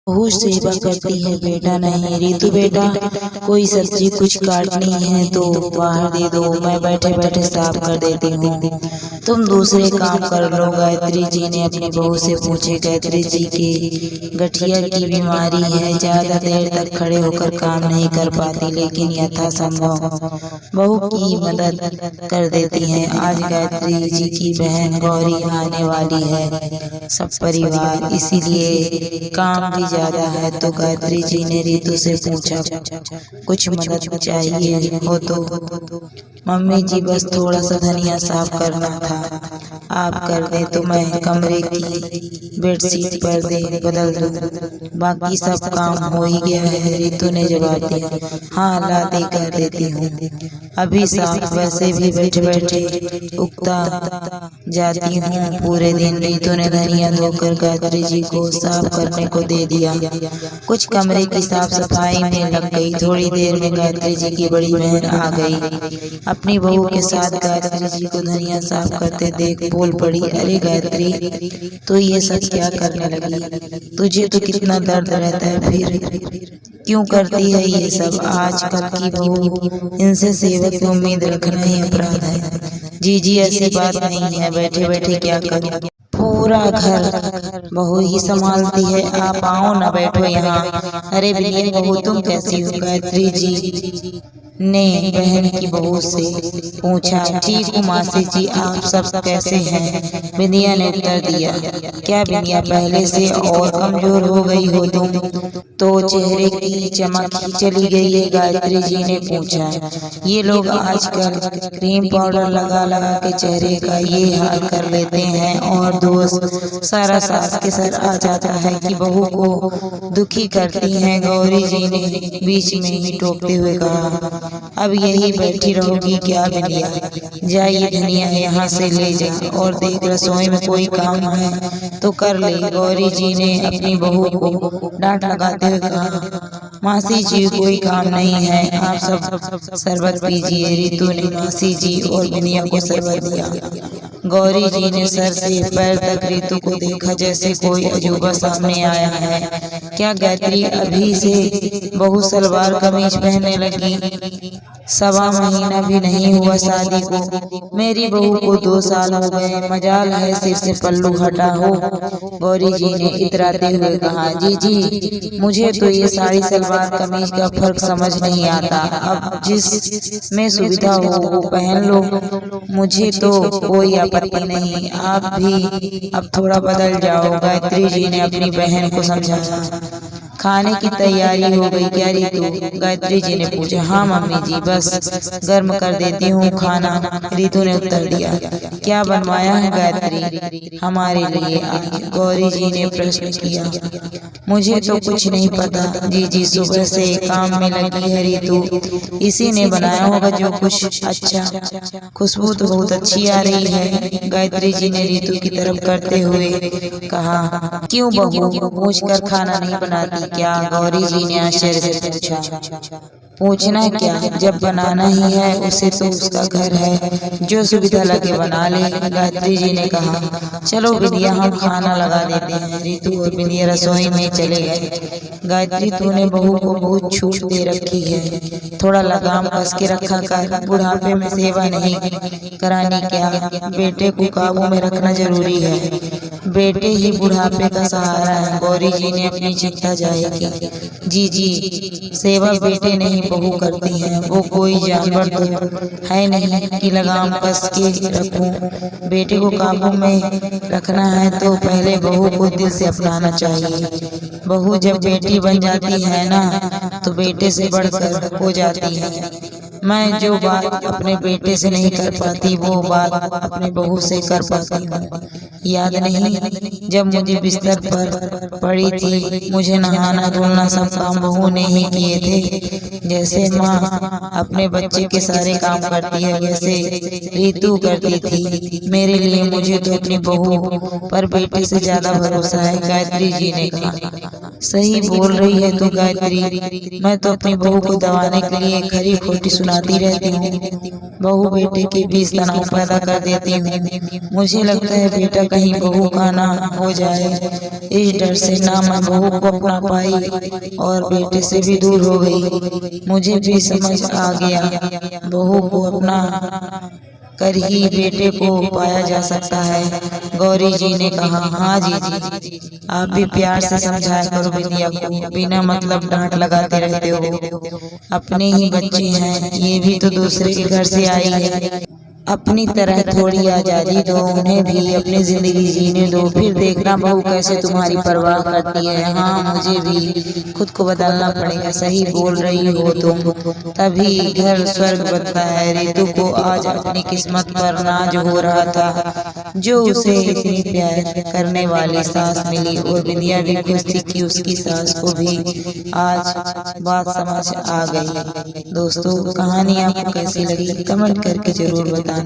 बहू सेवा करती है बेटा नहीं। रितु बेटा कोई सब्जी कुछ काटनी है तो बाहर दे दो, मैं बैठे बैठे साफ कर देती हूँ, तुम दूसरे काम कर लो। गायत्री जी ने अपनी बहू से पूछे। गायत्री जी की गठिया की बीमारी है, ज्यादा देर तक खड़े होकर काम नहीं कर पाती, लेकिन यथासंभव बहू की मदद कर देती हैं। आज गायत्री जी की बहन गौरी आने वाली है, सब परिवार, इसीलिए काम भी ज्यादा है। तो गायत्री जी ने रितु से पूछा, कुछ मदद चाहिए हो तो? मम्मी जी बस थोड़ा सा धनिया साफ करना था, आप कर दे तो मैं कमरे की बेडशीट पर्दे बदल दूं, बाकी सब काम हो ही गया है। रितु ने जवाब दिया, हाँ ला दे कर देती हूँ, अभी साफ, वैसे भी बैठे बैठे उगता जाती हूँ पूरे दिन। रितु ने धनिया धोकर गायत्री जी को साफ करने को दे दिया। कुछ कमरे की साफ सफाई में लग गई। थोड़ी देर में गायत्री जी की बड़ी बहन आ गई। अपनी बहू के साथ गायत्री जी को धनिया साफ करते देख बोल पड़ी, अरे गायत्री तो ये सब क्या करने लगी? तुझे तो कितना दर्द रहता है, फिर क्यों करती है ये सब? आजकल की बहू, इनसे सेवा की उम्मीद रखना ही अपराध है। जी ऐसी बात नहीं है, बैठे बैठे क्या करूं, पूरा घर बहू ही संभालती है, आप आओ ना, बैठो यहाँ। अरे बिटिया बहू तुम कैसी हो? गायत्री जी ने बहन की बहू से पूछा। ठीक हूँ मासी जी, आप सब कैसे हैं? बिंदिया ने उत्तर दिया। क्या बिंदिया पहले से और कमजोर हो गई हो तुम तो? चेहरे की चमक चली गई है? गायत्री जी ने पूछा। ये लोग आजकल क्रीम पाउडर लगा लगा के चेहरे का ये हाल कर लेते हैं और दोस्त सारा सास के सर आ जाता है कि बहू को दुखी करती हैं। गौरी जी ने बीच में ही टोकते हुए कहा, अब यही बैठी रहोगी क्या बिटिया? जाइए धनिया यहाँ से ले जा और देख रसोई में कोई काम है तो कर ले। गौरी जी ने अपनी बहू को डांट लगाते हुए कहा, मासी जी कोई काम नहीं है, आप सब शरबत पीजिए। रितु ने मासी जी और बिनिया को शरबत दिया। गौरी जी ने सर से पैर तक रितु को देखा जैसे कोई अजूबा सामने आया है। क्या गायत्री अभी से बहू सलवार कमीज पहनने लगी? सवा महीना भी नहीं हुआ शादी को, मेरी बहू को 2 साल हो गए, मजाल है सिर से पल्लू हटा हो। गौरी जी ने इतराते हुए कहा, जी मुझे तो ये साड़ी सलवार कमीज का फर्क समझ नहीं आता, अब जिस में सुविधा हो वो पहन लो, मुझे तो कोई आपत्ति नहीं, आप भी अब थोड़ा बदल जाओ। गायत्री जी ने अपनी बहन को समझाया। खाने की तैयारी हो गई क्या रितु? गायत्री जी ने पूछा। हाँ मम्मी जी, बस गर्म कर देती हूँ खाना, रितु ने उत्तर दिया। क्या बनवाया है गायत्री हमारे लिए आज? गौरी जी ने प्रश्न किया। मुझे तो कुछ नहीं पता जी, सुबह से काम में लगी है रितु, इसी ने बनाया होगा जो कुछ। अच्छा, खुशबू तो बहुत अच्छी आ रही है, गायत्री जी ने रितु की तरफ करते हुए कहा। क्यों बहू पूछ कर खाना नहीं बनाती क्या? गौरी जी ने आश्चर्य से पूछा। पूछना क्या, जब बनाना ही है उसे तो उसका घर है, जो सुविधा लगे बना ले। गायत्री जी ने कहा, चलो बिंदिया हम खाना लगा देते हैं। रितु और बिंदिया रसोई में चले गए। गायत्री तूने बहू को बहुत छूट दे रखी है, थोड़ा लगाम कस के रखा कर, बुढ़ापे में सेवा नहीं करानी क्या? बेटे को काबू में रखना जरूरी है, बेटे ही बुढ़ापे का सहारा है। गौरी जी ने अपनी चिंता जाहिर की। जी सेवा बेटे नहीं बहू करती है, वो कोई जानवर तो है नहीं कि लगाम कस के रखूं। बेटे को काबू में रखना है तो पहले बहू को दिल से अपनाना चाहिए। बहू जब बेटी बन जाती है ना तो बेटे से बढ़कर हो जाती है। मैं जो बात अपने बेटे से नहीं कर पाती वो बात अपने बहू से कर पाती हूँ। याद नहीं जब मुझे बिस्तर पर पड़ी थी, मुझे नहाना धोना सब काम बहू ने ही किए थे। जैसे माँ अपने बच्चे के सारे काम करती है वैसे रितु करती थी मेरे लिए। मुझे तो अपनी बहू पर बेटे से ज्यादा भरोसा है, गायत्री जी ने कहा। सही बोल रही है तो गायत्री, मैं तो अपनी बहू को दबाने के लिए खरी खोटी सुनाती रहती हूँ। बहू बेटे के बीच तनाव पैदा कर देती हूँ। मुझे लगता है बेटा कहीं बहू का ना हो जाए, इस डर से ना मैं बहू को अपना पाई और बेटे से भी दूर हो गई। मुझे भी समझ आ गया बहू को अपना कर ही बेटे को पाया जा सकता है। गौरी जी ने कहा, हाँ जी, आप भी प्यार से समझाया करो बिंदिया को, बिना मतलब डांट लगाते रहते हो। अपने ही बच्चे हैं, ये भी तो दूसरे के घर से आई है। अपनी तरह थोड़ी आजादी दो उन्हें भी, अपनी जिंदगी जीने दो, फिर देखना बहू कैसे तुम्हारी परवाह करती है। हाँ, मुझे भी खुद को बदलना पड़ेगा। सही बोल रही हो तुम, तभी घर स्वर्ग बनता है। रितु को आज अपनी किस्मत पर नाज हो रहा था जो उसे इतनी प्यार करने वाली सास मिली, और बिंदिया भी खुश थी कि उसकी सास को भी आज बात समझ आ गई। दोस्तों, कहानी आपको कैसी लगी कमेंट करके जरूर बताना।